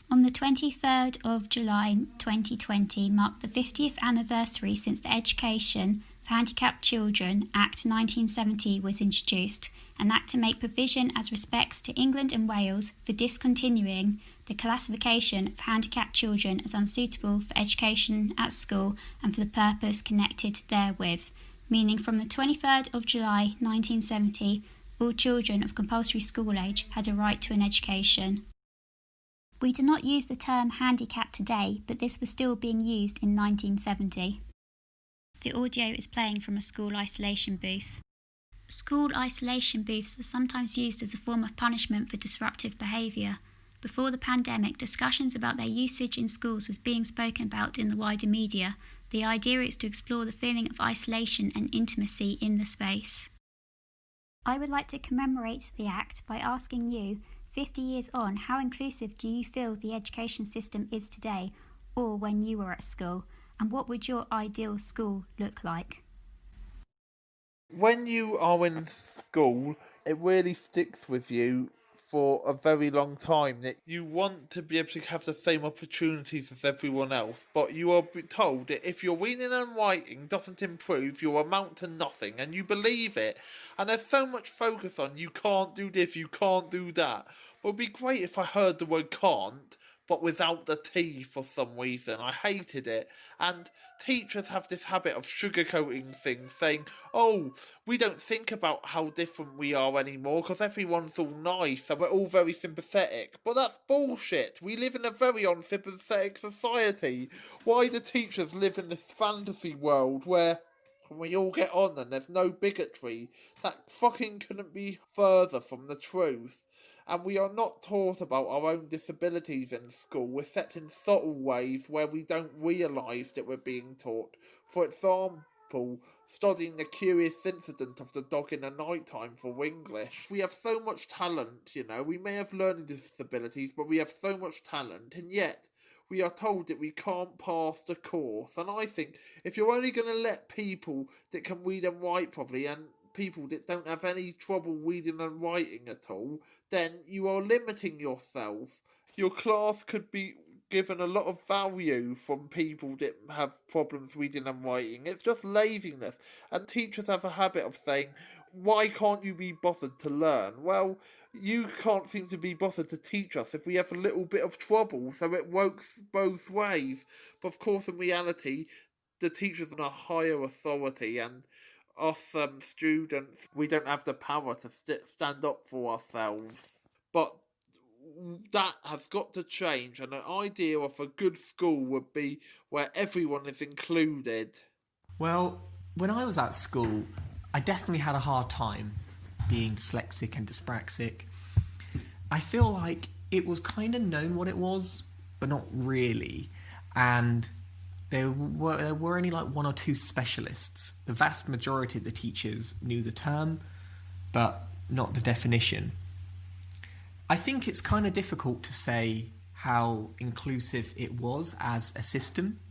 On the 23rd of July 2020 marked the 50th anniversary since the Education for Handicapped Children Act 1970 was introduced, an act to make provision as respects to England and Wales for discontinuing the classification of handicapped children as unsuitable for education at school and for the purpose connected therewith, meaning from the 23rd of July 1970, all children of compulsory school age had a right to an education. We do not use the term handicap today, but this was still being used in 1970. The audio is playing from a school isolation booth. School isolation booths are sometimes used as a form of punishment for disruptive behaviour. Before the pandemic, discussions about their usage in schools was being spoken about in the wider media. The idea is to explore the feeling of isolation and intimacy in the space. I would like to commemorate the act by asking you, 50 years on, how inclusive do you feel the education system is today, or when you were at school, and what would your ideal school look like? When you are in school, it really sticks with you for a very long time that you want to be able to have the same opportunities as everyone else, but you are told that if your reading and writing doesn't improve, you'll amount to nothing, and you believe it. And there's so much focus on you can't do this, you can't do that. But it'd be great if I heard the word can't, but without the T for some reason. I hated it. And teachers have this habit of sugarcoating things, saying, oh, we don't think about how different we are anymore because everyone's all nice and we're all very sympathetic. But that's bullshit. We live in a very unsympathetic society. Why do teachers live in this fantasy world where we all get on and there's no bigotry? That fucking couldn't be further from the truth. And we are not taught about our own disabilities in school, except in subtle ways where we don't realise that we're being taught. For example, studying the curious incident of the dog in the night time for English. We have so much talent, we may have learning disabilities, but we have so much talent, and yet we are told that we can't pass the course. And I think if you're only going to let people that can read and write properly and people that don't have any trouble reading and writing at all, then you are limiting yourself. Your class could be given a lot of value from people that have problems reading and writing. It's just laziness. And teachers have a habit of saying, why can't you be bothered to learn? Well, you can't seem to be bothered to teach us if we have a little bit of trouble, so it works both ways. But of course, in reality, the teachers are a higher authority, and us students, we don't have the power to stand up for ourselves. But that has got to change, and the idea of a good school would be where everyone is included. Well, when I was at school, I definitely had a hard time being dyslexic and dyspraxic. I feel like it was kind of known what it was, but not really. And there were only like one or two specialists. The vast majority of the teachers knew the term, but not the definition. I think it's kind of difficult to say how inclusive it was as a system,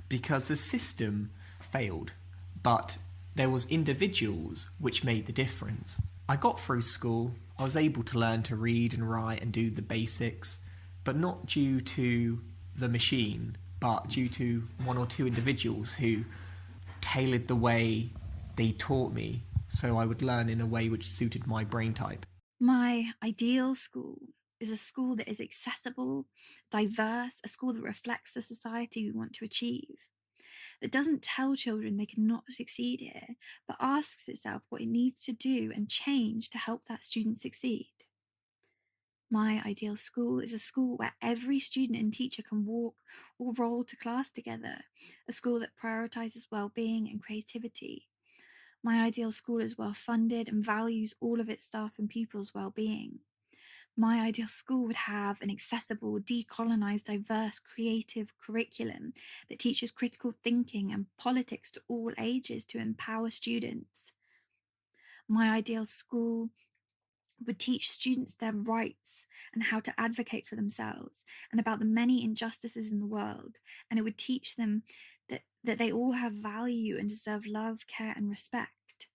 because the system failed, but there was individuals which made the difference. I got through school, I was able to learn to read and write and do the basics, but not due to the machine, but due to one or two individuals who tailored the way they taught me so I would learn in a way which suited my brain type. My ideal school is a school that is accessible, diverse, a school that reflects the society we want to achieve, that doesn't tell children they cannot succeed here, but asks itself what it needs to do and change to help that student succeed. My ideal school is a school where every student and teacher can walk or roll to class together, a school that prioritises well-being and creativity. My ideal school is well funded and values all of its staff and pupils' well-being. My ideal school would have an accessible, decolonised, diverse, creative curriculum that teaches critical thinking and politics to all ages to empower students. My ideal school would teach students their rights and how to advocate for themselves and about the many injustices in the world, and it would teach them that they all have value and deserve love, care, and respect.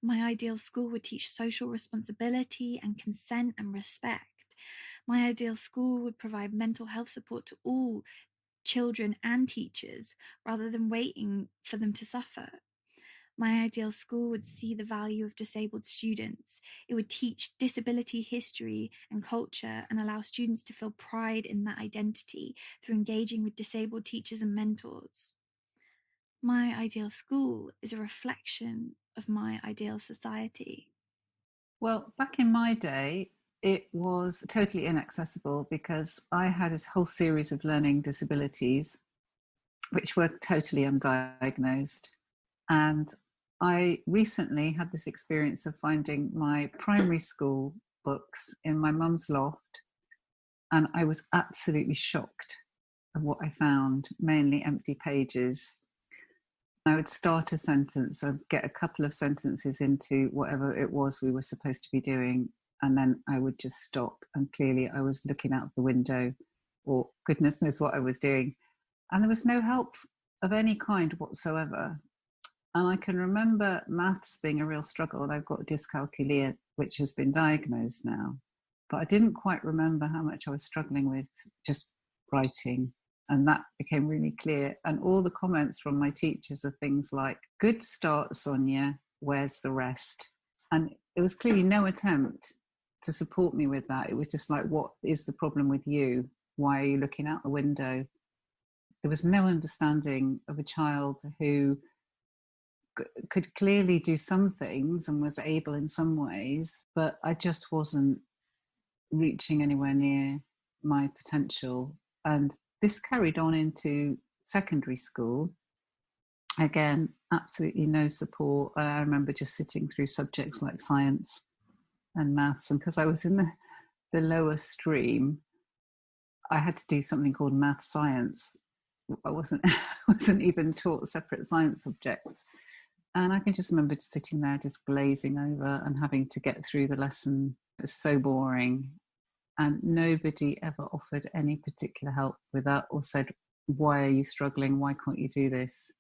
My ideal school would teach social responsibility and consent and respect. My ideal school would provide mental health support to all children and teachers rather than waiting for them to suffer. My ideal school would see the value of disabled students. It would teach disability history and culture and allow students to feel pride in that identity through engaging with disabled teachers and mentors. My ideal school is a reflection of my ideal society. Well, back in my day, it was totally inaccessible because I had this whole series of learning disabilities, which were totally undiagnosed. And I recently had this experience of finding my primary school books in my mum's loft, and I was absolutely shocked at what I found, mainly empty pages. I would start a sentence, I'd get a couple of sentences into whatever it was we were supposed to be doing, and then I would just stop. And clearly I was looking out the window, or goodness knows what I was doing. And there was no help of any kind whatsoever. And I can remember maths being a real struggle. And I've got dyscalculia, which has been diagnosed now. But I didn't quite remember how much I was struggling with just writing. And that became really clear. And all the comments from my teachers are things like, "Good start, Sonia, where's the rest?" And it was clearly no attempt to support me with that. It was just like, what is the problem with you? Why are you looking out the window? There was no understanding of a child who could clearly do some things and was able in some ways, but I just wasn't reaching anywhere near my potential. And this carried on into secondary school. Again, absolutely no support. I remember just sitting through subjects like science and maths, and because I was in the lower stream, I had to do something called math science. I wasn't even taught separate science subjects. And I can just remember just sitting there, just glazing over and having to get through the lesson. It was so boring. And nobody ever offered any particular help with that or said, "Why are you struggling? Why can't you do this?"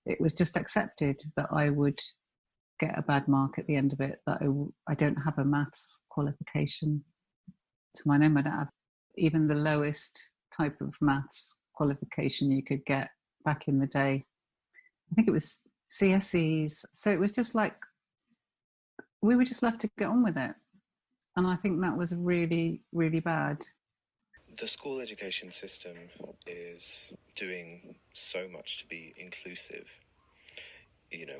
It was just accepted that I would get a bad mark at the end of it, that I don't have a maths qualification to my name. I don't have even the lowest type of maths qualification you could get back in the day. I think it was CSEs. So it was just like, we were just left to get on with it. And I think that was really, really bad. The school education system is doing so much to be inclusive,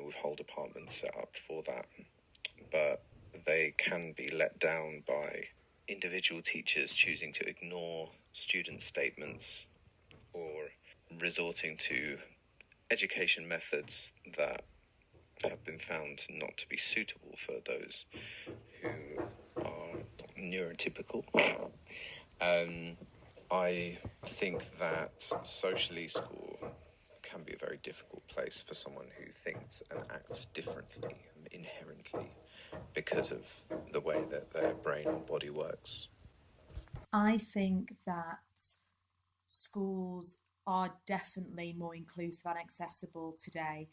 with whole departments set up for that. But they can be let down by individual teachers choosing to ignore student statements or resorting to education methods that have been found not to be suitable for those who are neurotypical. I think that socially school can be a very difficult place for someone who thinks and acts differently inherently because of the way that their brain or body works. I think that schools are definitely more inclusive and accessible today.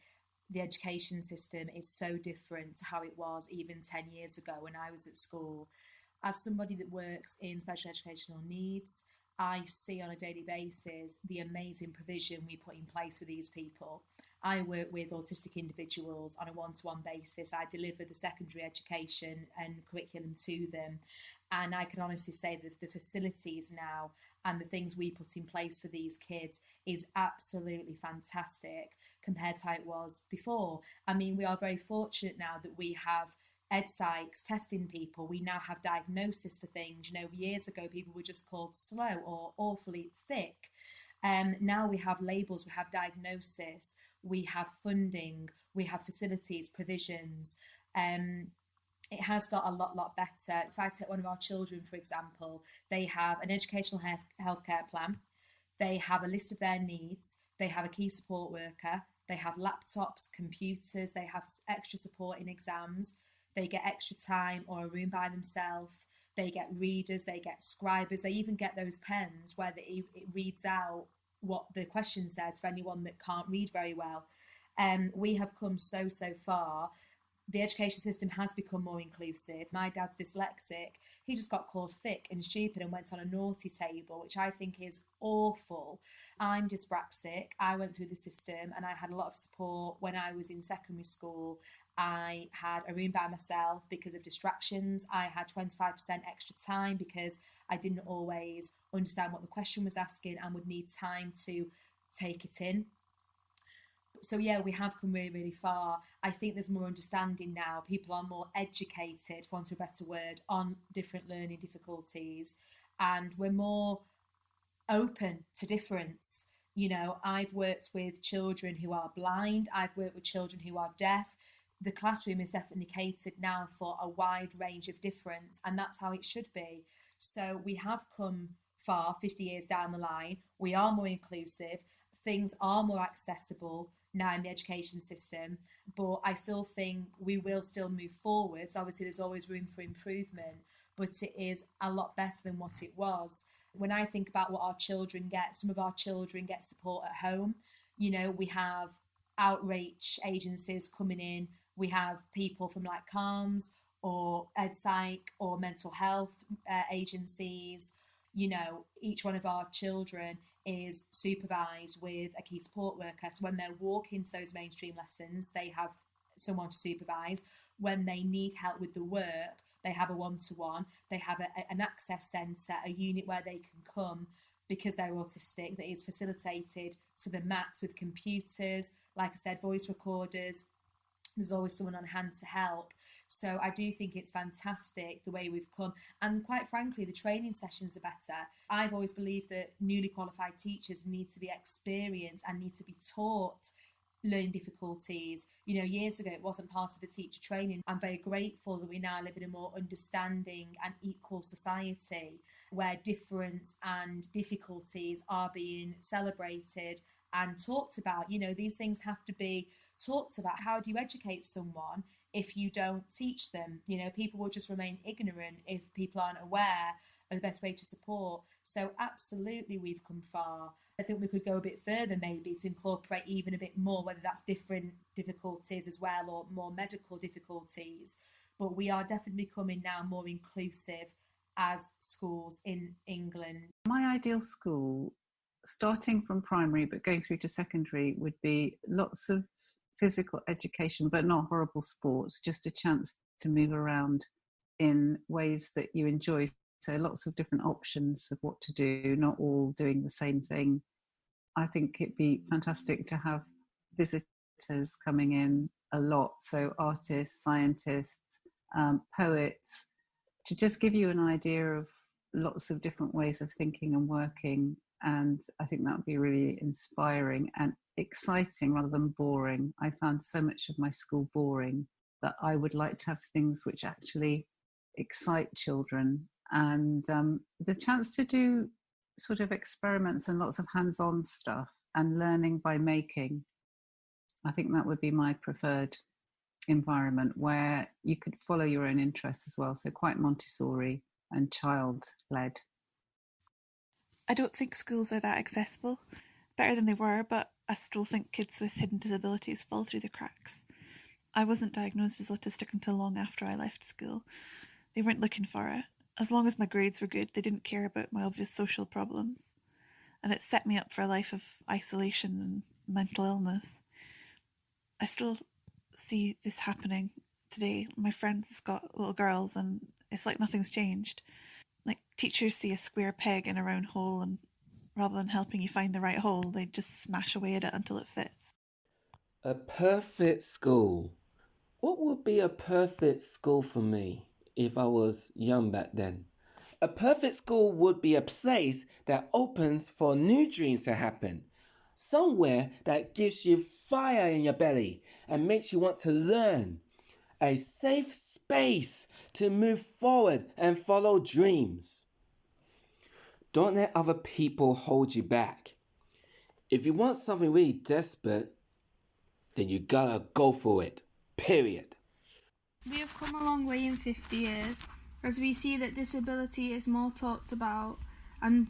The education system is so different to how it was even 10 years ago when I was at school. As somebody that works in special educational needs, I see on a daily basis the amazing provision we put in place for these people. I work with autistic individuals on a one-to-one basis. I deliver the secondary education and curriculum to them. And I can honestly say that the facilities now and the things we put in place for these kids is absolutely fantastic compared to how it was before. I mean, we are very fortunate now that we have ed psychs testing people. We now have diagnosis for things. Years ago, people were just called slow or awfully thick. Now we have labels, we have diagnosis, we have funding, we have facilities, provisions. It has got a lot better. If I take one of our children, for example, they have an educational healthcare plan. They have a list of their needs. They have a key support worker. They have laptops, computers. They have extra support in exams. They get extra time or a room by themselves. They get readers, they get scribers, they even get those pens where it reads out what the question says for anyone that can't read very well. We have come so far. the education system has become more inclusive. My dad's dyslexic. He just got called thick and stupid and went on a naughty table, which I think is awful. I'm dyspraxic. I went through the system and I had a lot of support when I was in secondary school. I had a room by myself because of distractions. I had 25% extra time because I didn't always understand what the question was asking and would need time to take it in. So yeah, we have come really, really far. I think there's more understanding now. People are more educated, for want of a better word, on different learning difficulties, and we're more open to difference. You know, I've worked with children who are blind. I've worked with children who are deaf. The classroom is definitely catered now for a wide range of difference, and that's how it should be. So we have come far 50 years down the line. We are more inclusive. Things are more accessible now in the education system, but I still think we will still move forwards. Obviously, there's always room for improvement, but it is a lot better than what it was. When I think about what our children get, some of our children get support at home. You know, we have outreach agencies coming in. We have people from like CALMS or EdPsych or mental health agencies. You know, each one of our children is supervised with a key support worker. So when they're walking to those mainstream lessons, they have someone to supervise. When they need help with the work, they have a one-to-one. They have an access centre, a unit where they can come because they're autistic, that is facilitated to the max with computers, like I said, voice recorders. There's always someone on hand to help. So I do think it's fantastic the way we've come. And quite frankly, the training sessions are better. I've always believed that newly qualified teachers need to be experienced and need to be taught learning difficulties. You know, years ago, it wasn't part of the teacher training. I'm very grateful that we now live in a more understanding and equal society where difference and difficulties are being celebrated and talked about. You know, these things have to be talked about. How do you educate someone if you don't teach them? You know, people will just remain ignorant if people aren't aware of the best way to support. So absolutely, we've come far. I think we could go a bit further maybe to incorporate even a bit more, whether that's different difficulties as well or more medical difficulties. But we are definitely becoming now more inclusive as schools in England. My ideal school, starting from primary but going through to secondary, would be lots of physical education, but not horrible sports, just a chance to move around in ways that you enjoy. So lots of different options of what to do, not all doing the same thing. I think it'd be fantastic to have visitors coming in a lot. So artists, scientists, poets, to just give you an idea of lots of different ways of thinking and working. And I think that would be really inspiring and exciting rather than boring. I found so much of my school boring that I would like to have things which actually excite children. And the chance to do sort of experiments and lots of hands-on stuff and learning by making. I think that would be my preferred environment where you could follow your own interests as well. So quite Montessori and child-led. I don't think schools are that accessible. Better than they were, but I still think kids with hidden disabilities fall through the cracks. I wasn't diagnosed as autistic until long after I left school. They weren't looking for it. As long as my grades were good, they didn't care about my obvious social problems. And it set me up for a life of isolation and mental illness. I still see this happening today. My friends got little girls and it's like nothing's changed. Like teachers see a square peg in a round hole and rather than helping you find the right hole, they just smash away at it until it fits. A perfect school. What would be a perfect school for me if I was young back then? A perfect school would be a place that opens for new dreams to happen. Somewhere that gives you fire in your belly and makes you want to learn. A safe space to move forward and follow dreams. Don't let other people hold you back. If you want something really desperate, then you gotta go for it. Period. We have come a long way in 50 years, as we see that disability is more talked about and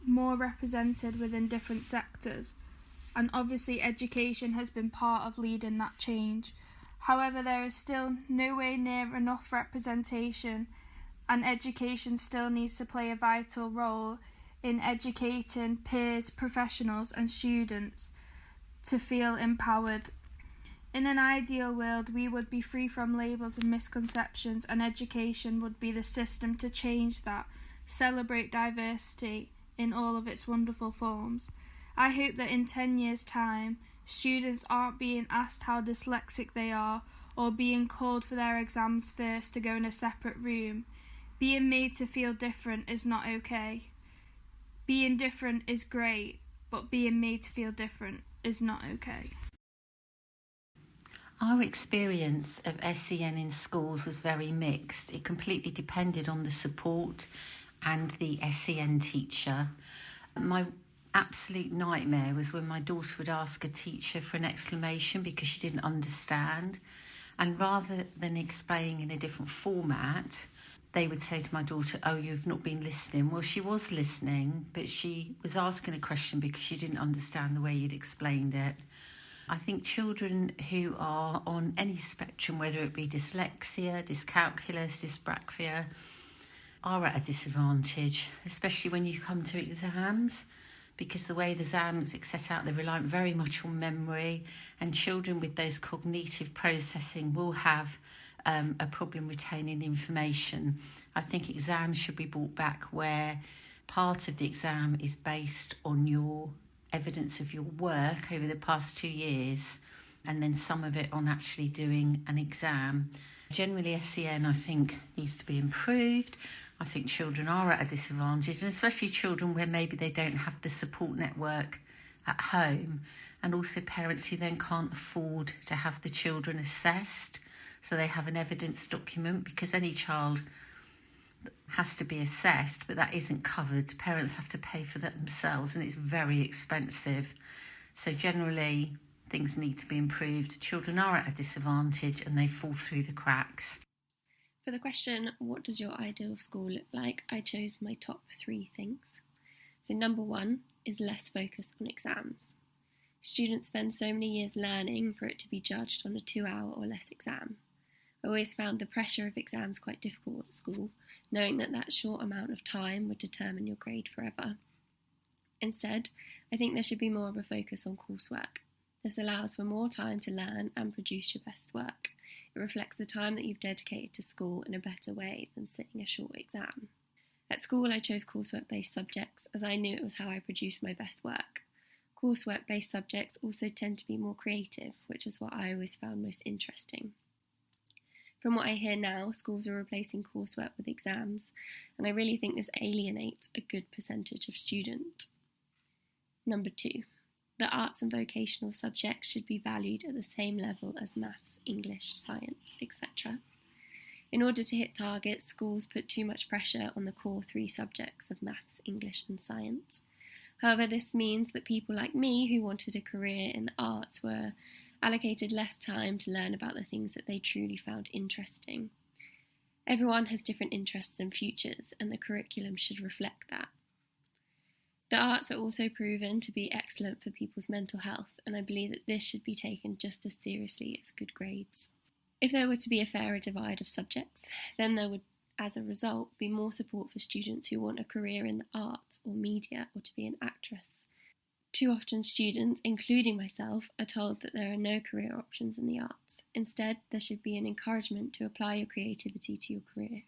more represented within different sectors. And obviously education has been part of leading that change. However, there is still nowhere near enough representation, and education still needs to play a vital role in educating peers, professionals and students to feel empowered. In an ideal world, we would be free from labels and misconceptions, and education would be the system to change that, celebrate diversity in all of its wonderful forms. I hope that in 10 years' time, students aren't being asked how dyslexic they are or being called for their exams first to go in a separate room. Being made to feel different is not okay. Being different is great, but being made to feel different is not okay. Our experience of SEN in schools was very mixed. It completely depended on the support and the SEN teacher. My absolute nightmare was when my daughter would ask a teacher for an explanation because she didn't understand, and rather than explaining in a different format, they would say to my daughter, "Oh, you've not been listening." Well, she was listening, but she was asking a question because she didn't understand the way you'd explained it. I think children who are on any spectrum, whether it be dyslexia, dyscalculia, dyspraxia, are at a disadvantage, especially when you come to exams, because the way the exams are set out, they rely very much on memory, and children with those cognitive processing will have a problem retaining information. I think exams should be brought back where part of the exam is based on your evidence of your work over the past 2 years, and then some of it on actually doing an exam. Generally, SEN, I think, needs to be improved. I think children are at a disadvantage, and especially children where maybe they don't have the support network at home, and also parents who then can't afford to have the children assessed, so they have an evidence document, because any child has to be assessed, but that isn't covered. Parents have to pay for that themselves, and it's very expensive. So generally, things need to be improved. Children are at a disadvantage and they fall through the cracks. For the question, what does your ideal school look like? I chose my top 3 things. So number 1 is less focus on exams. Students spend so many years learning for it to be judged on a 2-hour or less exam. I always found the pressure of exams quite difficult at school, knowing that short amount of time would determine your grade forever. Instead, I think there should be more of a focus on coursework. This allows for more time to learn and produce your best work. It reflects the time that you've dedicated to school in a better way than sitting a short exam. At school, I chose coursework-based subjects as I knew it was how I produced my best work. Coursework-based subjects also tend to be more creative, which is what I always found most interesting. From what I hear now, schools are replacing coursework with exams, and I really think this alienates a good percentage of students. Number 2, the arts and vocational subjects should be valued at the same level as maths, English, science, etc. In order to hit targets, schools put too much pressure on the core 3 subjects of maths, English and science. However, this means that people like me who wanted a career in the arts were allocated less time to learn about the things that they truly found interesting. Everyone has different interests and futures, and the curriculum should reflect that. The arts are also proven to be excellent for people's mental health, and I believe that this should be taken just as seriously as good grades. If there were to be a fairer divide of subjects, then there would, as a result, be more support for students who want a career in the arts or media or to be an actress. Too often students, including myself, are told that there are no career options in the arts. Instead, there should be an encouragement to apply your creativity to your career.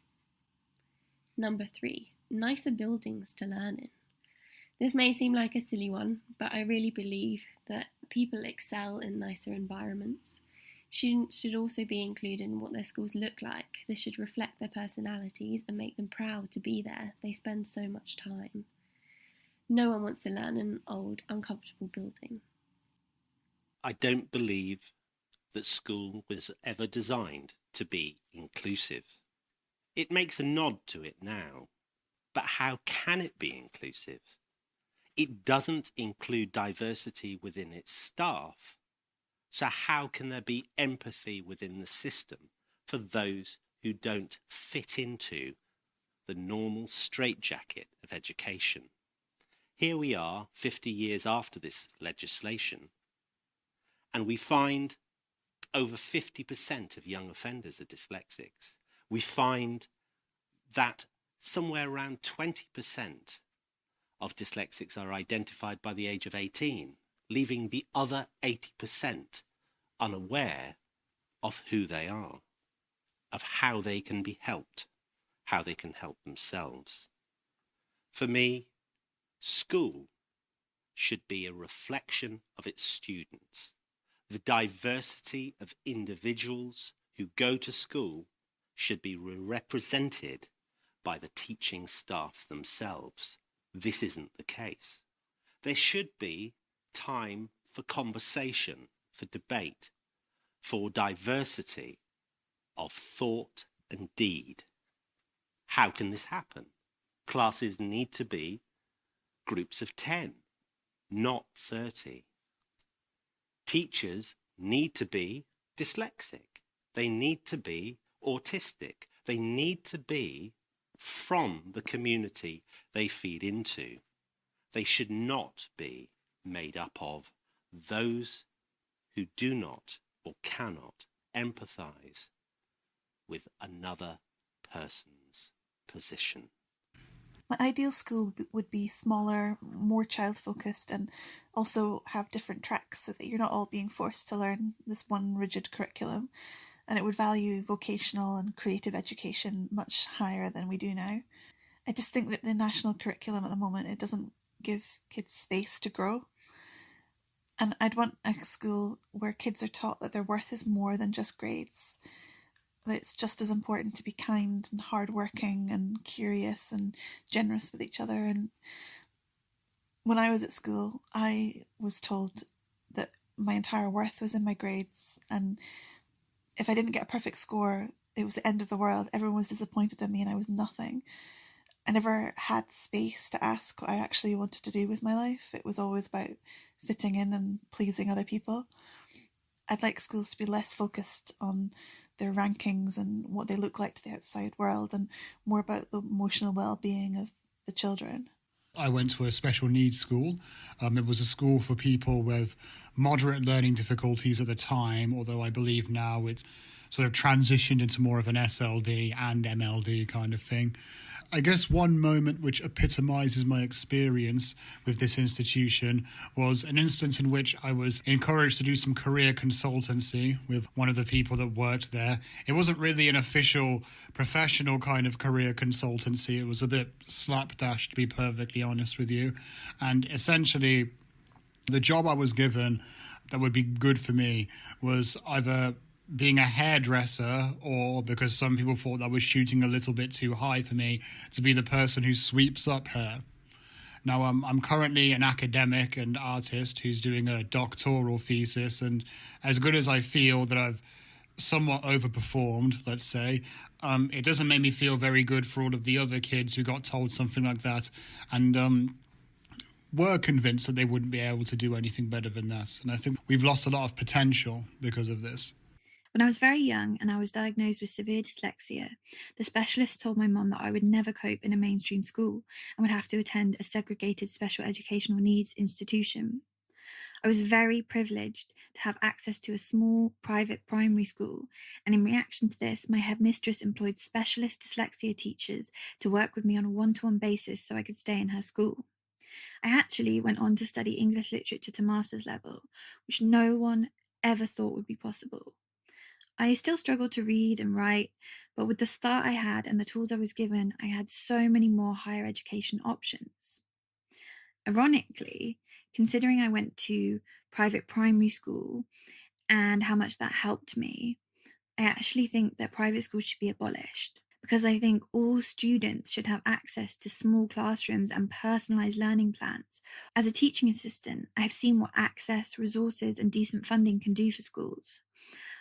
Number 3, nicer buildings to learn in. This may seem like a silly one, but I really believe that people excel in nicer environments. Students should also be included in what their schools look like. This should reflect their personalities and make them proud to be there. They spend so much time. No one wants to learn in an old, uncomfortable building. I don't believe that school was ever designed to be inclusive. It makes a nod to it now, but how can it be inclusive? It doesn't include diversity within its staff, so how can there be empathy within the system for those who don't fit into the normal straitjacket of education? Here we are 50 years after this legislation, and we find over 50% of young offenders are dyslexics. We find that somewhere around 20% of dyslexics are identified by the age of 18, leaving the other 80% unaware of who they are, of how they can be helped, how they can help themselves. For me, school should be a reflection of its students. The diversity of individuals who go to school should be represented by the teaching staff themselves. This isn't the case. There should be time for conversation, for debate, for diversity of thought and deed. How can this happen? Classes need to be groups of 10, not 30. Teachers need to be dyslexic. They need to be autistic. They need to be from the community they feed into. They should not be made up of those who do not or cannot empathise with another person's position. My ideal school would be smaller, more child-focused, and also have different tracks so that you're not all being forced to learn this one rigid curriculum. And it would value vocational and creative education much higher than we do now. I just think that the national curriculum at the moment, it doesn't give kids space to grow. And I'd want a school where kids are taught that their worth is more than just grades. That it's just as important to be kind and hardworking and curious and generous with each other. And when I was at school, I was told that my entire worth was in my grades, and if I didn't get a perfect score, it was the end of the world. Everyone was disappointed in me and I was nothing. I never had space to ask what I actually wanted to do with my life. It was always about fitting in and pleasing other people. I'd like schools to be less focused on their rankings and what they look like to the outside world, and more about the emotional well-being of the children. I went to a special needs school. It was a school for people with moderate learning difficulties at the time, although I believe now it's sort of transitioned into more of an SLD and MLD kind of thing. I guess one moment which epitomises my experience with this institution was an instance in which I was encouraged to do some career consultancy with one of the people that worked there. It wasn't really an official professional kind of career consultancy. It was a bit slapdash, to be perfectly honest with you. And essentially, the job I was given that would be good for me was either being a hairdresser, or, because some people thought that was shooting a little bit too high for me, to be the person who sweeps up hair. Now, I'm currently an academic and artist who's doing a doctoral thesis, and as good as I feel that I've somewhat overperformed, let's say, it doesn't make me feel very good for all of the other kids who got told something like that and were convinced that they wouldn't be able to do anything better than that. And I think we've lost a lot of potential because of this. When I was very young and I was diagnosed with severe dyslexia, the specialist told my mum that I would never cope in a mainstream school and would have to attend a segregated special educational needs institution. I was very privileged to have access to a small private primary school, and in reaction to this, my headmistress employed specialist dyslexia teachers to work with me on a one-to-one basis so I could stay in her school. I actually went on to study English literature to master's level, which no one ever thought would be possible. I still struggled to read and write, but with the start I had and the tools I was given, I had so many more higher education options. Ironically, considering I went to private primary school and how much that helped me, I actually think that private schools should be abolished, because I think all students should have access to small classrooms and personalised learning plans. As a teaching assistant, I have seen what access, resources and decent funding can do for schools.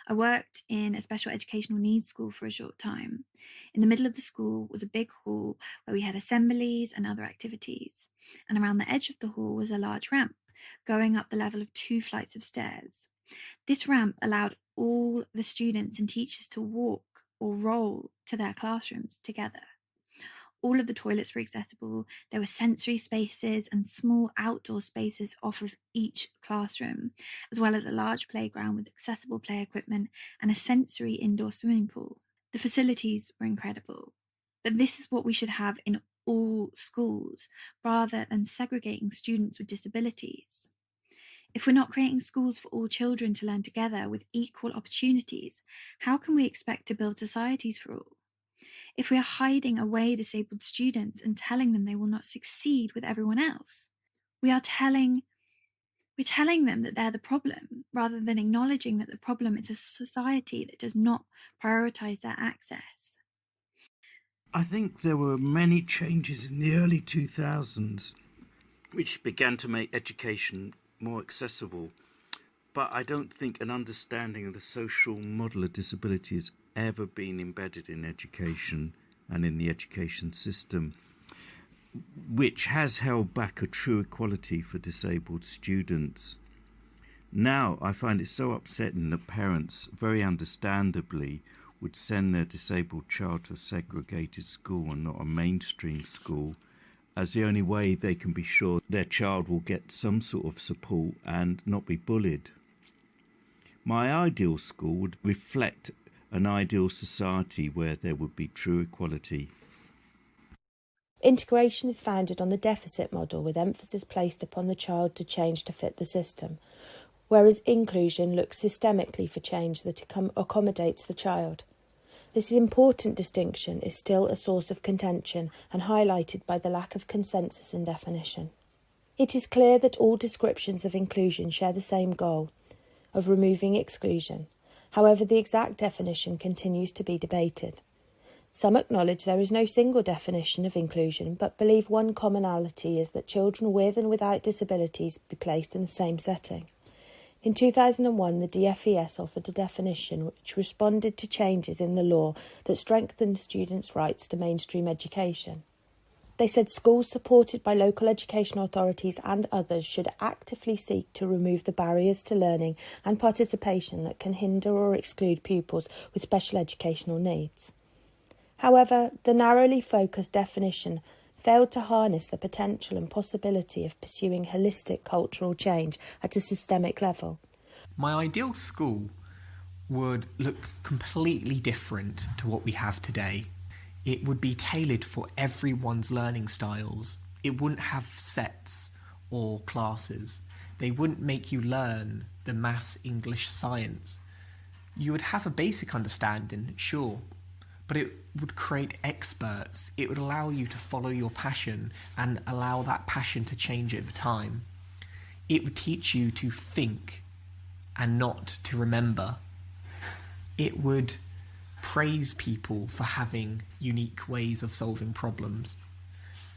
I worked in a special educational needs school for a short time. In the middle of the school was a big hall where we had assemblies and other activities, and around the edge of the hall was a large ramp going up the level of 2 flights of stairs. This ramp allowed all the students and teachers to walk or roll to their classrooms together. All of the toilets were accessible. There were sensory spaces and small outdoor spaces off of each classroom, as well as a large playground with accessible play equipment and a sensory indoor swimming pool. The facilities were incredible. But this is what we should have in all schools, rather than segregating students with disabilities. If we're not creating schools for all children to learn together with equal opportunities, how can we expect to build societies for all? If we are hiding away disabled students and telling them they will not succeed with everyone else, we're telling them that they're the problem, rather than acknowledging that the problem is a society that does not prioritise their access. I think there were many changes in the early 2000s which began to make education more accessible, but I don't think an understanding of the social model of disability has ever been embedded in education and in the education system, which has held back a true equality for disabled students. Now I find it so upsetting that parents, very understandably, would send their disabled child to a segregated school and not a mainstream school, as the only way they can be sure their child will get some sort of support and not be bullied. My ideal school would reflect an ideal society where there would be true equality. Integration is founded on the deficit model, with emphasis placed upon the child to change to fit the system, whereas inclusion looks systemically for change that accommodates the child. This important distinction is still a source of contention and highlighted by the lack of consensus in definition. It is clear that all descriptions of inclusion share the same goal, of removing exclusion. However, the exact definition continues to be debated. Some acknowledge there is no single definition of inclusion, but believe one commonality is that children with and without disabilities be placed in the same setting. In 2001, the DFES offered a definition which responded to changes in the law that strengthened students' rights to mainstream education. They said schools supported by local education authorities and others should actively seek to remove the barriers to learning and participation that can hinder or exclude pupils with special educational needs. However, the narrowly focused definition failed to harness the potential and possibility of pursuing holistic cultural change at a systemic level. My ideal school would look completely different to what we have today. It would be tailored for everyone's learning styles. It wouldn't have sets or classes. They wouldn't make you learn the maths, English, science. You would have a basic understanding, sure, but it would create experts. It would allow you to follow your passion and allow that passion to change over time. It would teach you to think and not to remember. It would praise people for having unique ways of solving problems.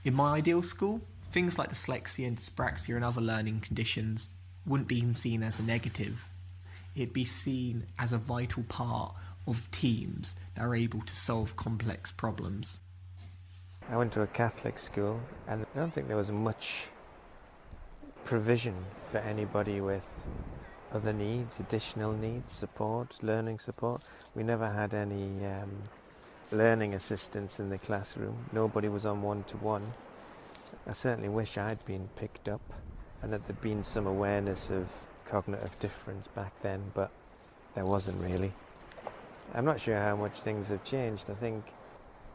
In my ideal school, things like dyslexia and dyspraxia and other learning conditions wouldn't be seen as a negative. It'd be seen as a vital part of teams that are able to solve complex problems. I went to a Catholic school and I don't think there was much provision for anybody with other needs, additional needs, support, learning support. We never had any learning assistance in the classroom. Nobody was on one-to-one. I certainly wish I'd been picked up and that there'd been some awareness of cognitive difference back then, but there wasn't really. I'm not sure how much things have changed. I think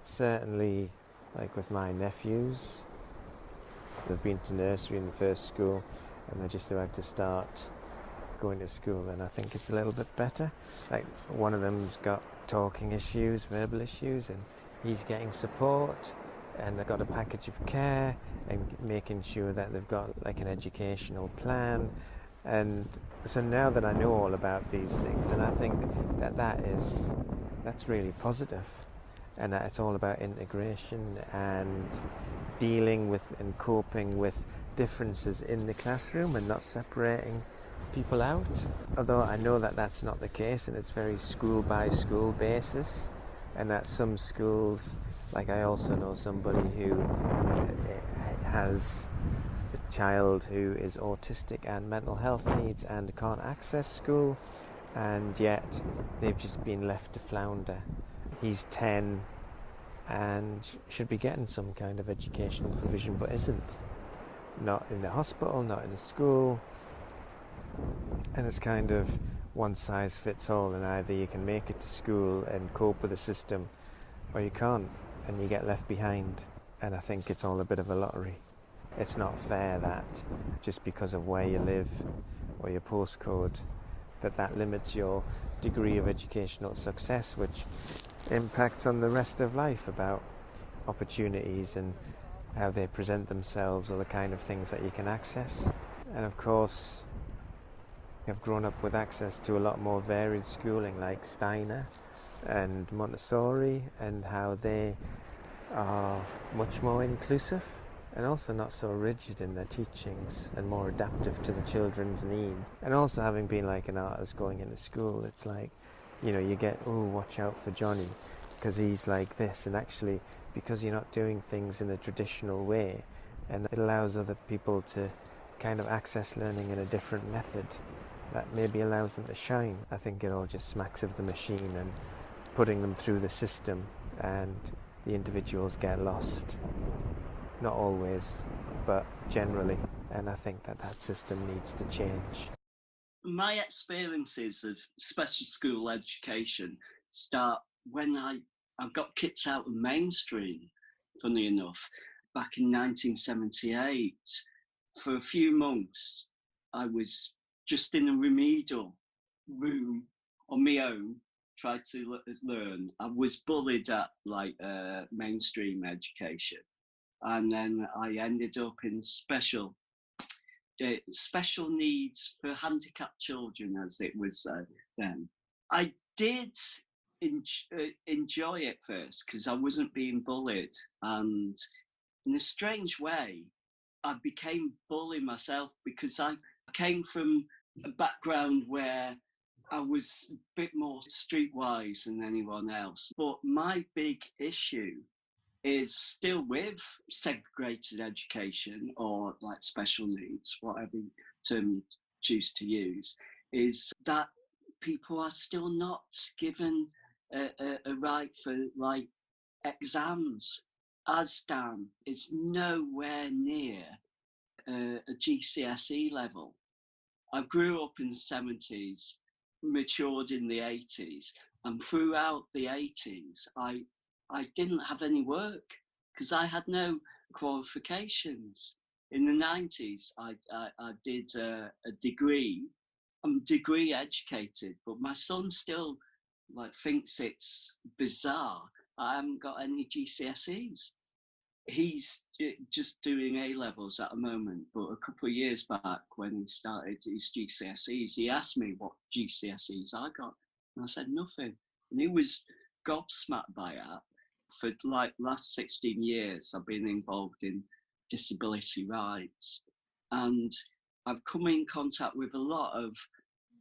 certainly, like with my nephews, they've been to nursery in the first school and they're just about to start going to school, and I think it's a little bit better. Like one of them's got talking issues, verbal issues, and he's getting support, and they've got a package of care and making sure that they've got like an educational plan. And so now that I know all about these things, and I think that's really positive, and that it's all about integration and dealing with and coping with differences in the classroom and not separating people out. Although I know that that's not the case, and it's very school by school basis, and that some schools, like I also know somebody who has a child who is autistic and mental health needs and can't access school, and yet they've just been left to flounder. He's 10 and should be getting some kind of educational provision but isn't. Not in the hospital, not in the school. And it's kind of one size fits all, and either you can make it to school and cope with the system or you can't, and you get left behind. And I think it's all a bit of a lottery. It's not fair that just because of where you live or your postcode that limits your degree of educational success, which impacts on the rest of life about opportunities and how they present themselves or the kind of things that you can access. And of course, I've grown up with access to a lot more varied schooling like Steiner and Montessori, and how they are much more inclusive and also not so rigid in their teachings and more adaptive to the children's needs. And also, having been like an artist going into school, it's like, you know, you get, oh, watch out for Johnny because he's like this, and actually because you're not doing things in the traditional way, and it allows other people to kind of access learning in a different method that maybe allows them to shine. I think it all just smacks of the machine and putting them through the system, and the individuals get lost. Not always, but generally. And I think that system needs to change. My experiences of special school education start when I got kicked out of mainstream, funny enough, back in 1978. For a few months, I was just in a remedial room on my own, tried to learn. I was bullied at mainstream education. And then I ended up in special needs for handicapped children, as it was then. I did enjoy it first because I wasn't being bullied, and in a strange way, I became bully myself because I came from a background where I was a bit more streetwise than anyone else. But my big issue is still with segregated education, or like special needs, whatever term you choose to use, is that people are still not given a right for like exams. ASDAN is nowhere near a GCSE level. I grew up in the 70s, matured in the 80s, and throughout the 80s, I didn't have any work because I had no qualifications. In the 90s, I did a degree. I'm degree educated, but my son still thinks it's bizarre I haven't got any GCSEs. He's just doing A-levels at the moment, but a couple of years back when he started his GCSEs, he asked me what GCSEs I got, and I said nothing. And he was gobsmacked by that. For last 16 years, I've been involved in disability rights, and I've come in contact with a lot of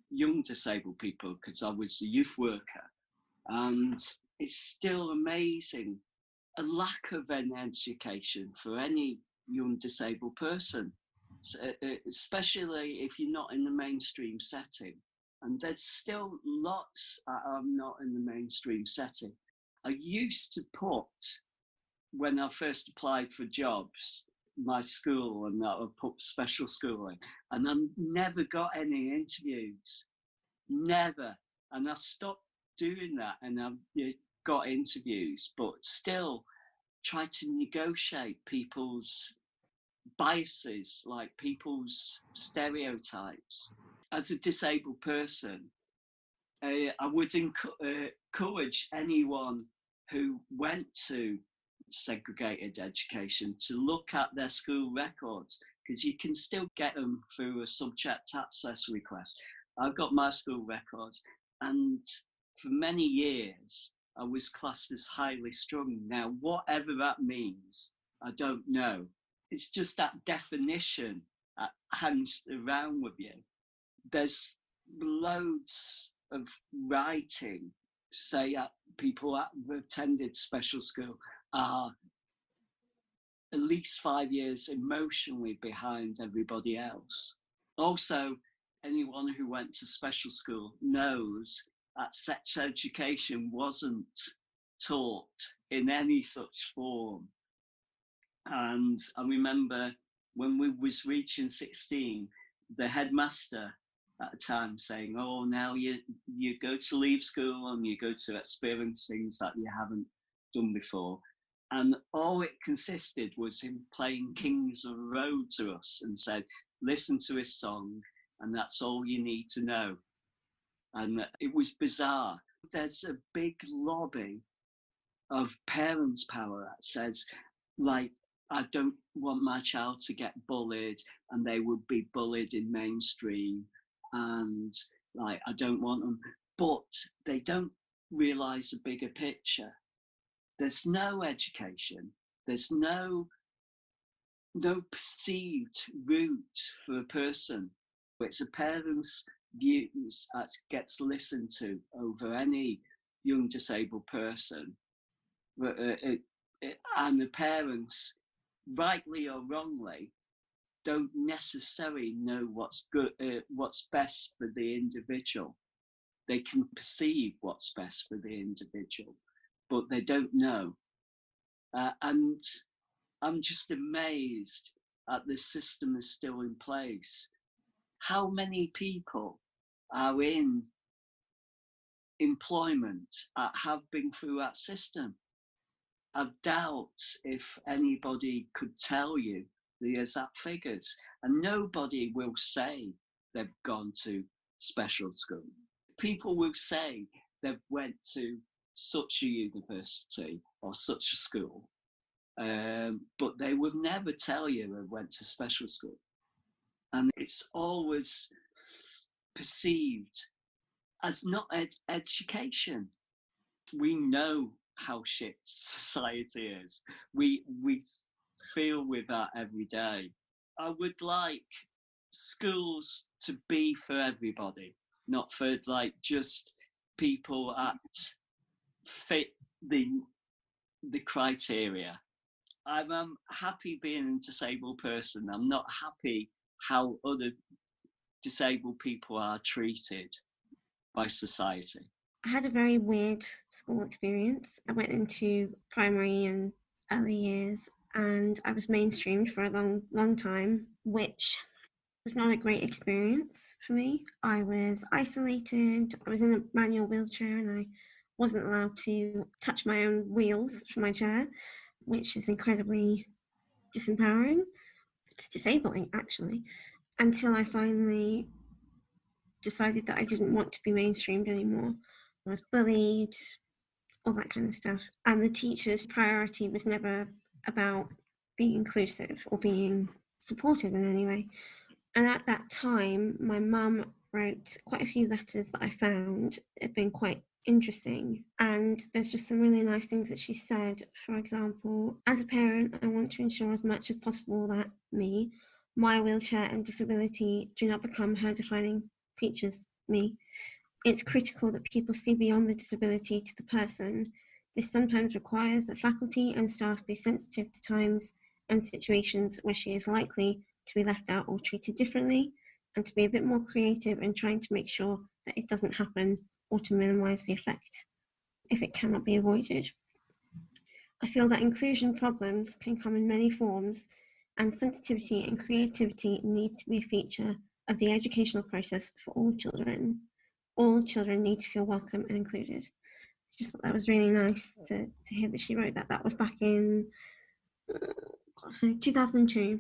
young disabled people because I was a youth worker, and it's still amazing, a lack of an education for any young disabled person, especially if you're not in the mainstream setting. And there's still lots that are not in the mainstream setting. I used to put, when I first applied for jobs, my school, and I would put special schooling, and I never got any interviews, never. And I stopped doing that, and I got interviews, but still try to negotiate people's biases, like people's stereotypes. As a disabled person, I would encourage anyone who went to segregated education to look at their school records, because you can still get them through a subject access request. I've got my school records, and for many years I was classed as highly strung. Now, whatever that means, I don't know. It's just that definition that hangs around with you. There's loads of writing say that people that have attended special school are at least 5 years emotionally behind everybody else. Also, anyone who went to special school knows that sex education wasn't taught in any such form. And I remember when we was reaching 16, the headmaster at the time saying, oh, now you go to leave school and you go to experience things that you haven't done before. And all it consisted was him playing Kings of the Road to us and said, listen to his song and that's all you need to know. And it was bizarre. There's a big lobby of parents' power that says, like, I don't want my child to get bullied, and they would be bullied in mainstream, and like, I don't want them. But they don't realise the bigger picture. There's no education. There's no perceived route for a person. It's a parent's views that gets listened to over any young disabled person. And the parents, rightly or wrongly, don't necessarily know what's good, what's best for the individual. They can perceive what's best for the individual, but they don't know. And I'm just amazed that this system is still in place. How many people are in employment that have been through that system? I doubt if anybody could tell you the exact figures, and nobody will say they've gone to special school. People will say they've went to such a university or such a school, but they would never tell you they went to special school. And it's always perceived as not education. We know how shit society is. We feel with that every day. I would like schools to be for everybody, not for like just people that fit the criteria. I'm happy being a disabled person. I'm not happy how other disabled people are treated by society. I had a very weird school experience. I went into primary and early years and I was mainstreamed for a long time, which was not a great experience for me. I was isolated. I was in a manual wheelchair and I wasn't allowed to touch my own wheels for my chair, which is incredibly disempowering. It's disabling, actually, until I finally decided that I didn't want to be mainstreamed anymore. I was bullied, all that kind of stuff. And the teacher's priority was never about being inclusive or being supportive in any way. And at that time, my mum wrote quite a few letters that I found had been quite interesting. And there's just some really nice things that she said. For example, as a parent, I want to ensure as much as possible that my wheelchair and disability do not become her defining features, me. It's critical that people see beyond the disability to the person. This sometimes requires that faculty and staff be sensitive to times and situations where she is likely to be left out or treated differently, and to be a bit more creative in trying to make sure that it doesn't happen or to minimise the effect if it cannot be avoided. I feel that inclusion problems can come in many forms, and sensitivity and creativity needs to be a feature of the educational process for all children. All children need to feel welcome and included. I just thought that was really nice to hear that she wrote that. That was back in 2002.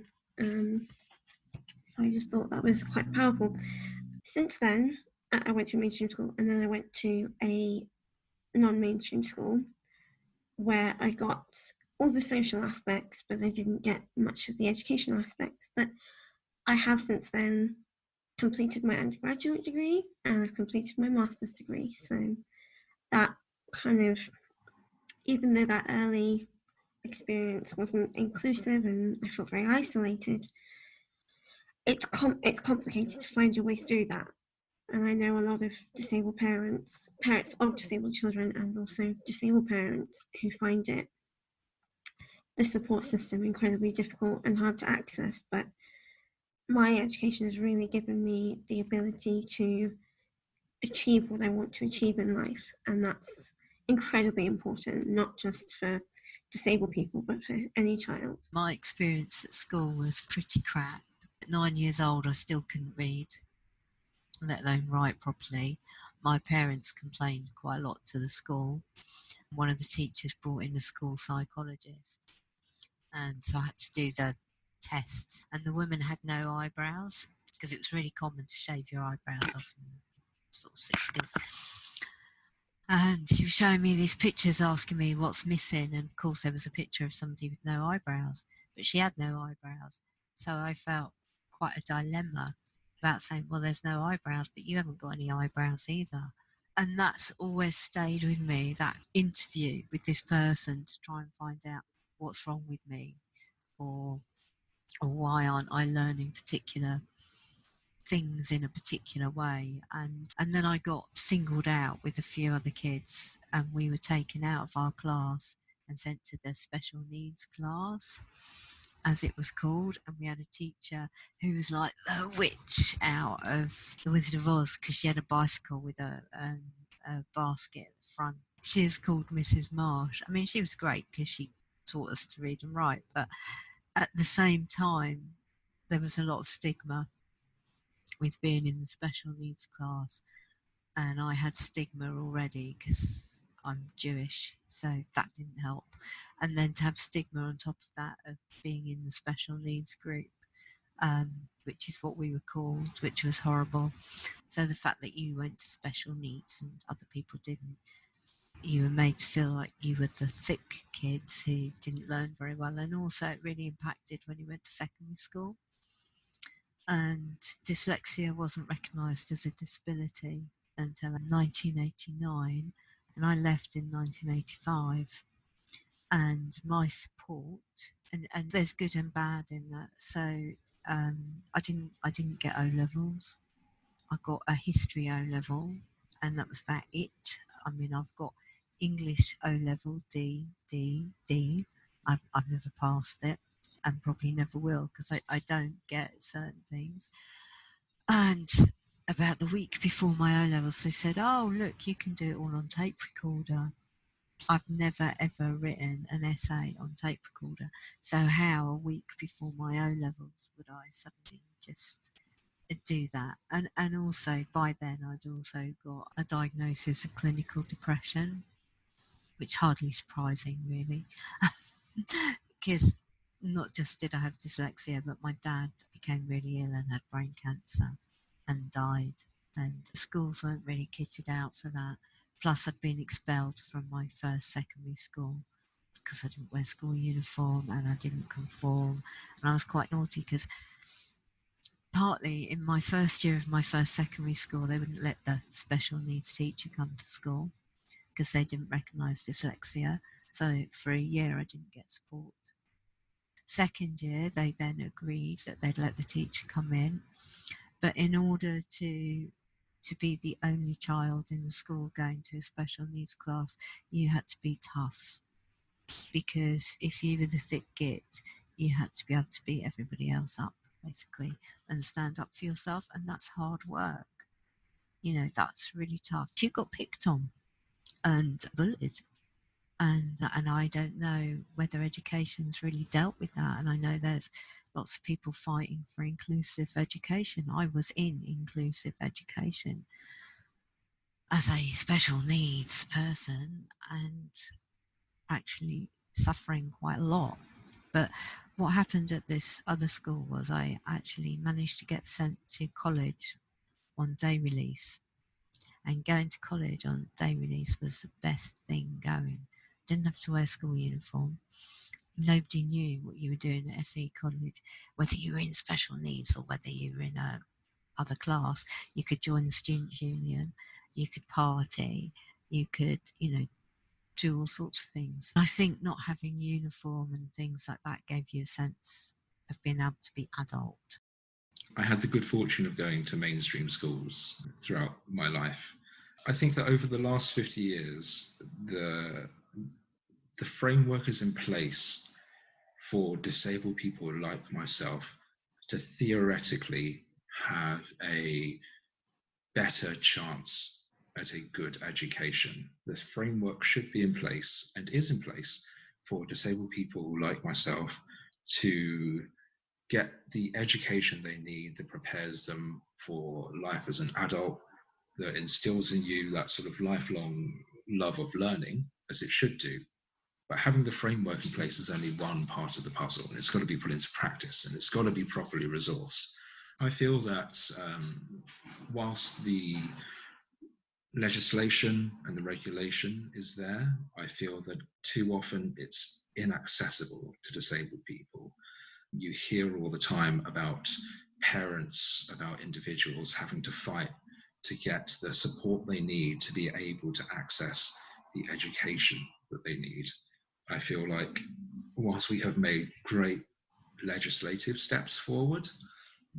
So I just thought that was quite powerful. Since then, I went to a mainstream school and then I went to a non-mainstream school where I got all the social aspects, but I didn't get much of the educational aspects. But I have since then completed my undergraduate degree and I've completed my master's degree. So that kind of, even though that early experience wasn't inclusive and I felt very isolated, it's complicated to find your way through that. And I know a lot of disabled parents of disabled children, and also disabled parents who find the support system incredibly difficult and hard to access. But my education has really given me the ability to achieve what I want to achieve in life, and that's incredibly important, not just for disabled people, but for any child. My experience at school was pretty crap. At 9 years old, I still couldn't read, let alone write properly. My parents complained quite a lot to the school. One of the teachers brought in a school psychologist, and so I had to do the tests. And the woman had no eyebrows, because it was really common to shave your eyebrows off in the sort of 60s. And she was showing me these pictures, asking me what's missing. And of course, there was a picture of somebody with no eyebrows, but she had no eyebrows. So I felt quite a dilemma about saying, well, there's no eyebrows, but you haven't got any eyebrows either. And that's always stayed with me, that interview with this person to try and find out what's wrong with me, or why aren't I learning particular things in a particular way. And then I got singled out with a few other kids, and we were taken out of our class and sent to the special needs class, as it was called. And we had a teacher who was like the witch out of The Wizard of Oz, because she had a bicycle with a basket at the front. She was called Mrs. Marsh. I mean, she was great because she taught us to read and write, but at the same time, there was a lot of stigma with being in the special needs class, and I had stigma already because I'm Jewish, so that didn't help. And then to have stigma on top of that of being in the special needs group, which is what we were called, which was horrible. So the fact that you went to special needs and other people didn't, you were made to feel like you were the thick kids who didn't learn very well. And also it really impacted when you went to secondary school. And dyslexia wasn't recognised as a disability until 1989, and I left in 1985. And my support, and there's good and bad in that. So I didn't get O levels. I got a history O level, and that was about it. I mean, I've got English O level D. I've never passed it, and probably never will, because I don't get certain things. And about the week before my O levels, they said, "Oh, look, you can do it all on tape recorder." I've never ever written an essay on tape recorder, so how a week before my O levels would I suddenly just do that? And also by then I'd also got a diagnosis of clinical depression, which hardly surprising really, because not just did I have dyslexia, but my dad became really ill and had brain cancer and died, and schools weren't really kitted out for that. Plus I'd been expelled from my first secondary school because I didn't wear school uniform and I didn't conform, and I was quite naughty because partly in my first year of my first secondary school they wouldn't let the special needs teacher come to school because they didn't recognise dyslexia, so for a year I didn't get support. Second year they then agreed that they'd let the teacher come in, but in order to be the only child in the school going to a special needs class, you had to be tough, because if you were the thick git, you had to be able to beat everybody else up, basically, and stand up for yourself, and that's hard work. You know, that's really tough. You got picked on and bullied, and I don't know whether education's really dealt with that, and I know there's lots of people fighting for inclusive education. I was in inclusive education as a special needs person and actually suffering quite a lot. But what happened at this other school was I actually managed to get sent to college on day release, and going to college on day release was the best thing going. Didn't have to wear school uniform. Nobody knew what you were doing at FE college, whether you were in special needs or whether you were in a other class. You could join the student union, you could party, you could, do all sorts of things. I think not having uniform and things like that gave you a sense of being able to be adult. I had the good fortune of going to mainstream schools throughout my life. I think that over the last 50 years, the framework is in place for disabled people like myself to theoretically have a better chance at a good education. The framework should be in place and is in place for disabled people like myself to get the education they need that prepares them for life as an adult, that instills in you that sort of lifelong love of learning, as it should do. But having the framework in place is only one part of the puzzle, and it's got to be put into practice, and it's got to be properly resourced. I feel that whilst the legislation and the regulation is there, I feel that too often it's inaccessible to disabled people. You hear all the time about parents, about individuals having to fight to get the support they need to be able to access the education that they need. I feel like whilst we have made great legislative steps forward,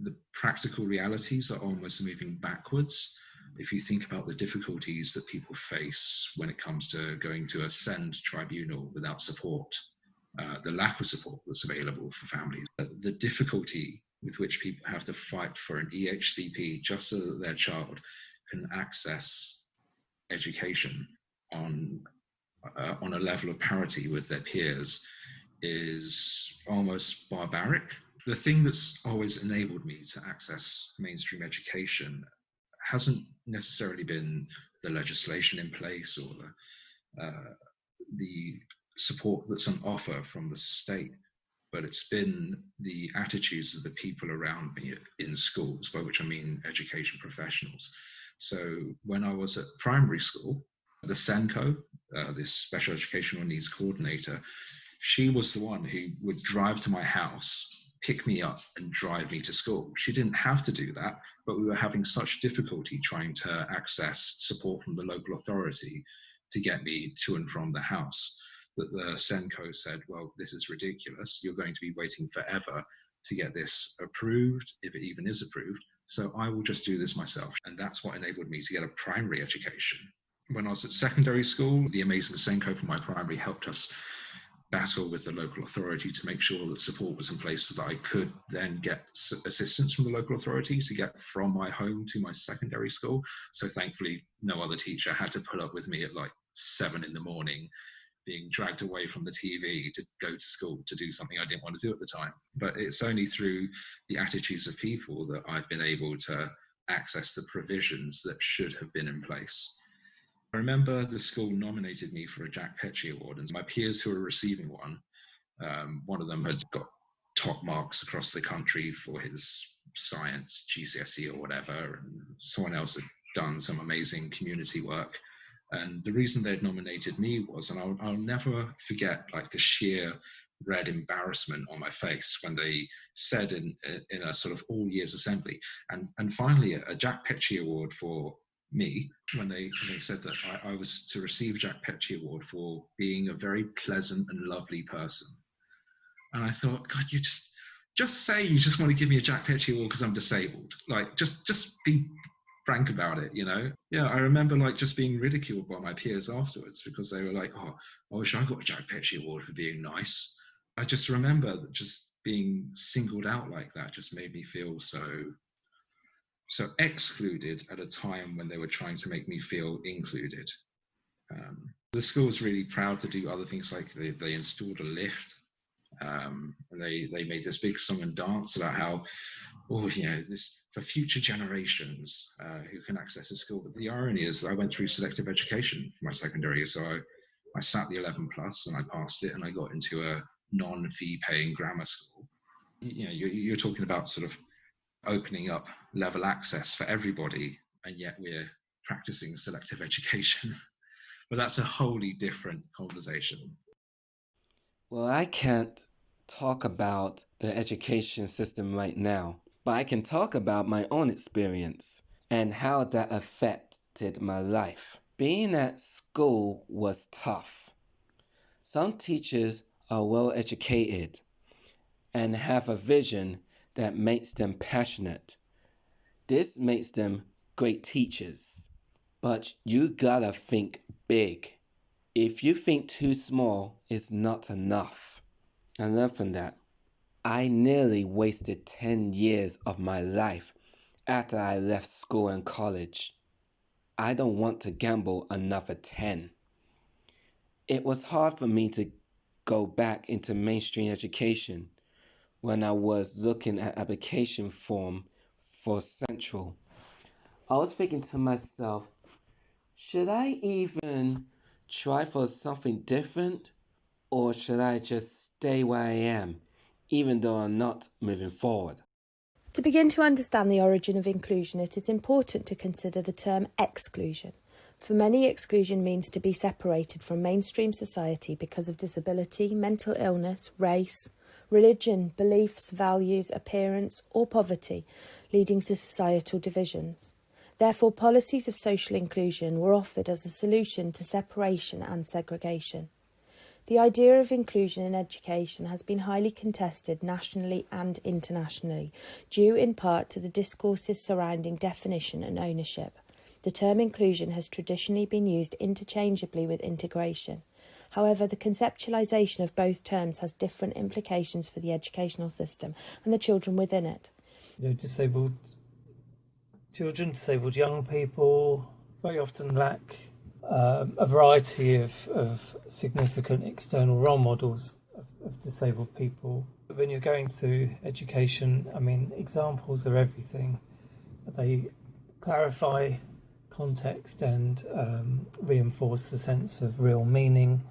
the practical realities are almost moving backwards. If you think about the difficulties that people face when it comes to going to a SEND tribunal without support, the lack of support that's available for families, the difficulty with which people have to fight for an EHCP just so that their child can access education on a level of parity with their peers is almost barbaric. The thing that's always enabled me to access mainstream education hasn't necessarily been the legislation in place or the support that's on offer from the state, but it's been the attitudes of the people around me in schools, by which I mean education professionals. So when I was at primary school, the SENCO, this special educational needs coordinator, she was the one who would drive to my house, pick me up and drive me to school. She didn't have to do that, but we were having such difficulty trying to access support from the local authority to get me to and from the house that the SENCO said, well, this is ridiculous. You're going to be waiting forever to get this approved, if it even is approved. So I will just do this myself. And that's what enabled me to get a primary education. When I was at secondary school, the amazing SENCO from my primary helped us battle with the local authority to make sure that support was in place so that I could then get assistance from the local authority to get from my home to my secondary school. So thankfully, no other teacher had to put up with me at like 7 a.m, being dragged away from the TV to go to school to do something I didn't want to do at the time. But it's only through the attitudes of people that I've been able to access the provisions that should have been in place. I remember the school nominated me for a Jack Petchey Award, and my peers who were receiving one of them had got top marks across the country for his science, GCSE or whatever, and someone else had done some amazing community work. And the reason they'd nominated me was, and I'll never forget like the sheer red embarrassment on my face when they said in a sort of all years assembly, and finally a Jack Petchey Award for me, when they said that I was to receive Jack Petchey Award for being a very pleasant and lovely person. And I thought, God, you just say you just want to give me a Jack Petchey Award because I'm disabled. Like, just be frank about it, you know? Yeah, I remember like just being ridiculed by my peers afterwards because they were like, oh, I wish I got a Jack Petchey Award for being nice. I just remember that just being singled out like that just made me feel so excluded at a time when they were trying to make me feel included. The school was really proud to do other things, like they installed a lift, and they made this big song and dance about how, this for future generations who can access the school. But the irony is I went through selective education for my secondary, so I sat the 11 plus and I passed it, and I got into a non-fee paying grammar school. You're talking about sort of opening up level access for everybody, and yet we're practicing selective education. But that's a wholly different conversation. Well, I can't talk about the education system right now, but I can talk about my own experience and how that affected my life. Being at school was tough. Some teachers are well educated and have a vision that makes them passionate. This makes them great teachers. But you gotta think big. If you think too small, it's not enough. I learned from that. I nearly wasted 10 years of my life after I left school and college. I don't want to gamble another 10. It was hard for me to go back into mainstream education when I was looking at application form for Central. I was thinking to myself, should I even try for something different, or should I just stay where I am, even though I'm not moving forward? To begin to understand the origin of inclusion, it is important to consider the term exclusion. For many, exclusion means to be separated from mainstream society because of disability, mental illness, race, religion, beliefs, values, appearance, or poverty, leading to societal divisions. Therefore, policies of social inclusion were offered as a solution to separation and segregation. The idea of inclusion in education has been highly contested nationally and internationally, due in part to the discourses surrounding definition and ownership. The term inclusion has traditionally been used interchangeably with integration. However, the conceptualisation of both terms has different implications for the educational system and the children within it. Disabled children, disabled young people very often lack a variety of significant external role models of disabled people. When you're going through education, examples are everything. They clarify context and reinforce a sense of real meaning.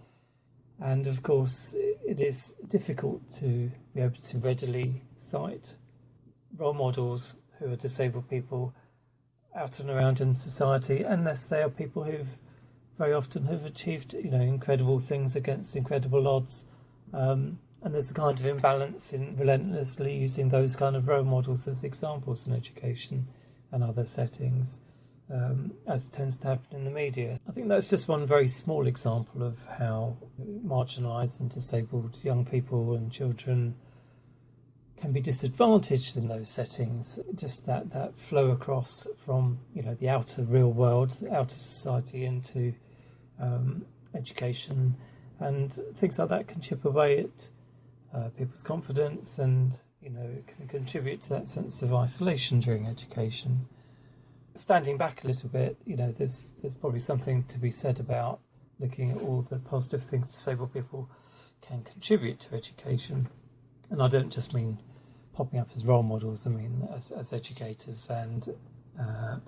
And of course, it is difficult to be able to readily cite role models who are disabled people out and around in society, unless they are people who've very often have achieved, incredible things against incredible odds. And there's a kind of imbalance in relentlessly using those kind of role models as examples in education and other settings, as tends to happen in the media. I think that's just one very small example of how marginalised and disabled young people and children can be disadvantaged in those settings. Just that flow across from, the outer real world, the outer society into education, and things like that can chip away at people's confidence, and it can contribute to that sense of isolation during education. Standing back a little bit, there's probably something to be said about looking at all the positive things disabled people can contribute to education, and I don't just mean popping up as role models. I mean as educators and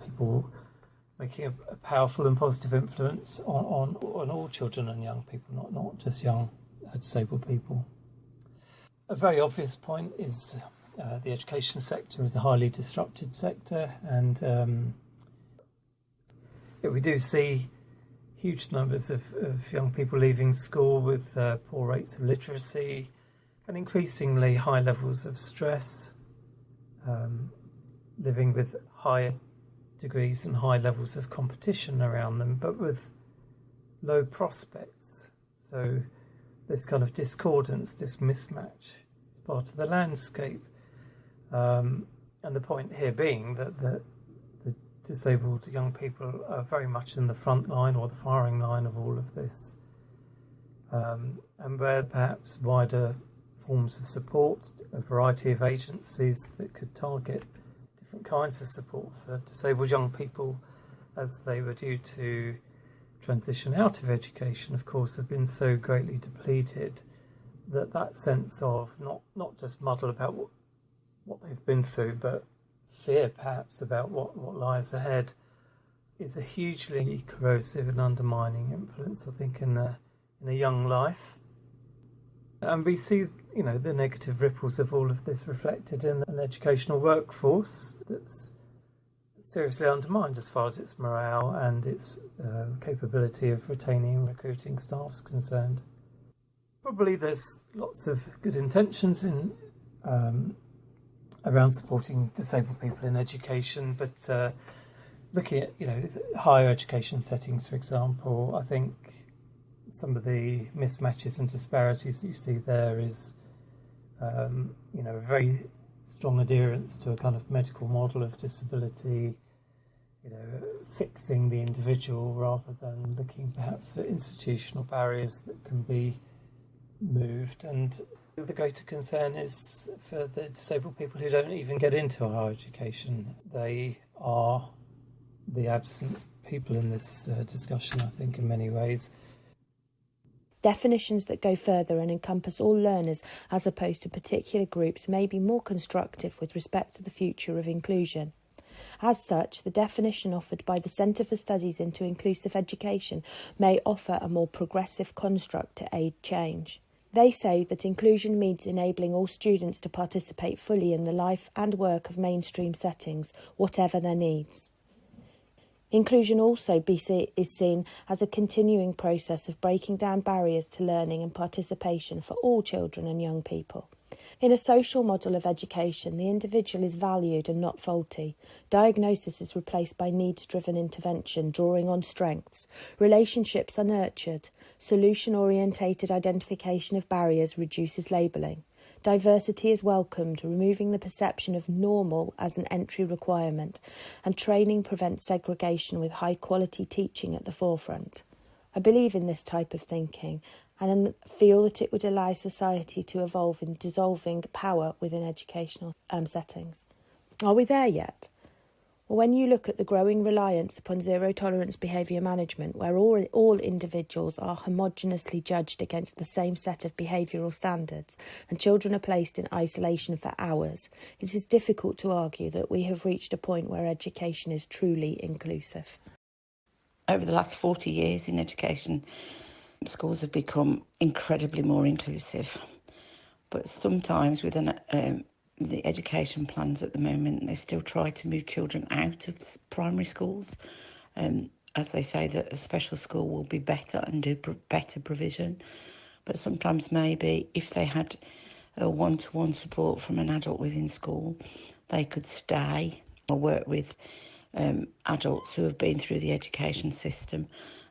people making a powerful and positive influence on all children and young people, not just young disabled people. A very obvious point is the education sector is a highly disrupted sector, and we do see huge numbers of young people leaving school with poor rates of literacy and increasingly high levels of stress, living with high degrees and high levels of competition around them, but with low prospects. So this kind of discordance, this mismatch is part of the landscape. And the point here being that the disabled young people are very much in the front line or the firing line of all of this. And where perhaps wider forms of support, a variety of agencies that could target different kinds of support for disabled young people as they were due to transition out of education, of course, have been so greatly depleted that sense of not just muddle about what they've been through, but fear perhaps about what lies ahead, is a hugely corrosive and undermining influence, I think, in a young life. And we see, the negative ripples of all of this reflected in an educational workforce that's seriously undermined as far as its morale and its capability of retaining and recruiting staff is concerned. Probably there's lots of good intentions in around supporting disabled people in education, but looking at higher education settings, for example, I think some of the mismatches and disparities that you see there is a very strong adherence to a kind of medical model of disability, fixing the individual rather than looking perhaps at institutional barriers that can be moved. And the greater concern is for the disabled people who don't even get into higher education. They are the absent people in this discussion, I think, in many ways. Definitions that go further and encompass all learners as opposed to particular groups may be more constructive with respect to the future of inclusion. As such, the definition offered by the Centre for Studies into Inclusive Education may offer a more progressive construct to aid change. They say that inclusion means enabling all students to participate fully in the life and work of mainstream settings, whatever their needs. Inclusion also is seen as a continuing process of breaking down barriers to learning and participation for all children and young people. In a social model of education, the individual is valued and not faulty. Diagnosis is replaced by needs-driven intervention, drawing on strengths. Relationships are nurtured. Solution-orientated identification of barriers reduces labelling. Diversity is welcomed, removing the perception of normal as an entry requirement, and training prevents segregation with high-quality teaching at the forefront. I believe in this type of thinking and feel that it would allow society to evolve in dissolving power within educational settings. Are we there yet? Well, when you look at the growing reliance upon zero-tolerance behaviour management, where all individuals are homogeneously judged against the same set of behavioural standards, and children are placed in isolation for hours, it is difficult to argue that we have reached a point where education is truly inclusive. Over the last 40 years in education, schools have become incredibly more inclusive. But sometimes within the education plans at the moment, they still try to move children out of primary schools. As they say that a special school will be better and do better provision. But sometimes maybe if they had a one-to-one support from an adult within school, they could stay or work with adults who have been through the education system.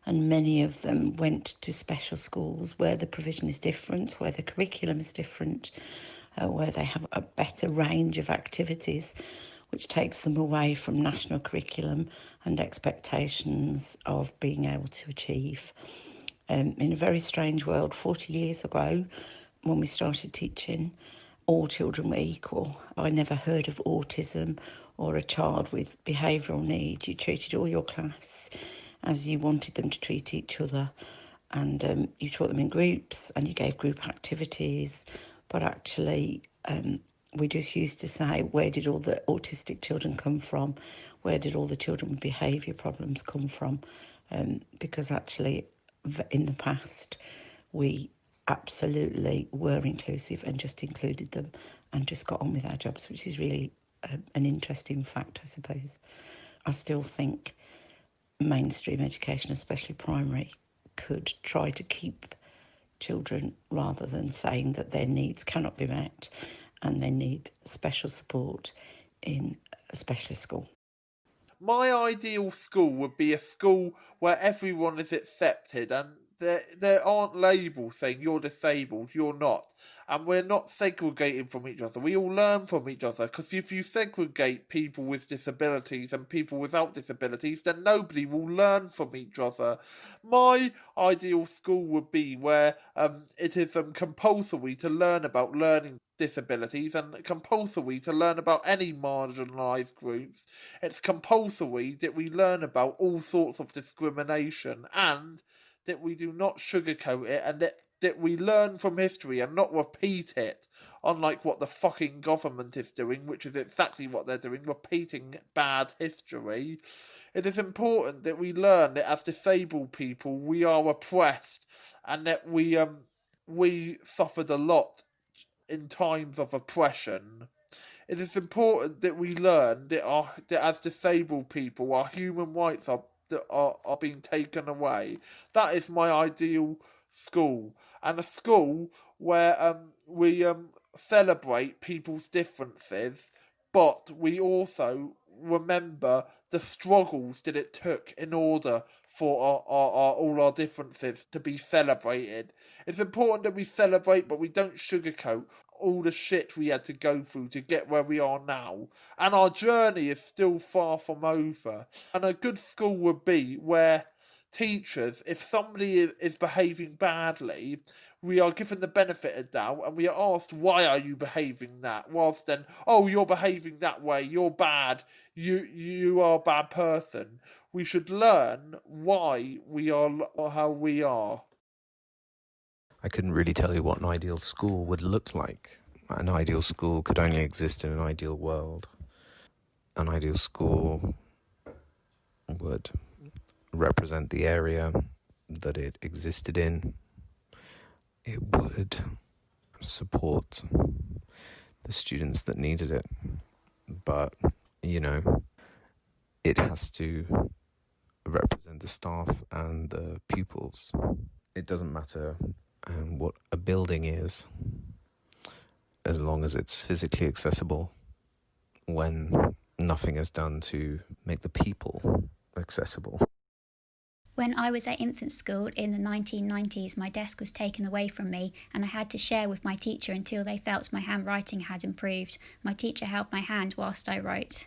And many of them went to special schools where the provision is different, where the curriculum is different, where they have a better range of activities, which takes them away from national curriculum and expectations of being able to achieve. In a very strange world, 40 years ago, when we started teaching, all children were equal. I never heard of autism or a child with behavioural needs. You treated all your class as you wanted them to treat each other, and you taught them in groups and you gave group activities. But actually, we just used to say, where did all the autistic children come from? Where did all the children with behaviour problems come from? Because actually, in the past, we absolutely were inclusive and just included them and just got on with our jobs, which is really an interesting fact, I suppose. I still think mainstream education, especially primary, could try to keep children rather than saying that their needs cannot be met and they need special support in a specialist school. My ideal school would be a school where everyone is accepted and there aren't labels saying you're disabled, you're not. And we're not segregating from each other. We all learn from each other. Because if you segregate people with disabilities and people without disabilities, then nobody will learn from each other. My ideal school would be where it is compulsory to learn about learning disabilities and compulsory to learn about any marginalised groups. It's compulsory that we learn about all sorts of discrimination and that we do not sugarcoat it and that we learn from history and not repeat it, unlike what the fucking government is doing, which is exactly what they're doing, repeating bad history. It is important that we learn that as disabled people we are oppressed and that we suffered a lot in times of oppression. It is important that we learn that as disabled people our human rights are being taken away. That is my ideal school, and a school where we celebrate people's differences, but we also remember the struggles that it took in order for all our differences to be celebrated. It's important that we celebrate, but we don't sugarcoat all the shit we had to go through to get where we are now. And our journey is still far from over. And a good school would be where teachers, if somebody is behaving badly, we are given the benefit of doubt and we are asked, why are you behaving that? Whilst then, oh, you're behaving that way, you're bad, you are a bad person. We should learn why we are how we are. I couldn't really tell you what an ideal school would look like. An ideal school could only exist in an ideal world. An ideal school would represent the area that it existed in. It would support the students that needed it. But, it has to represent the staff and the pupils. It doesn't matter what a building is, as long as it's physically accessible, when nothing is done to make the people accessible. When I was at infant school in the 1990s, my desk was taken away from me and I had to share with my teacher until they felt my handwriting had improved. My teacher held my hand whilst I wrote.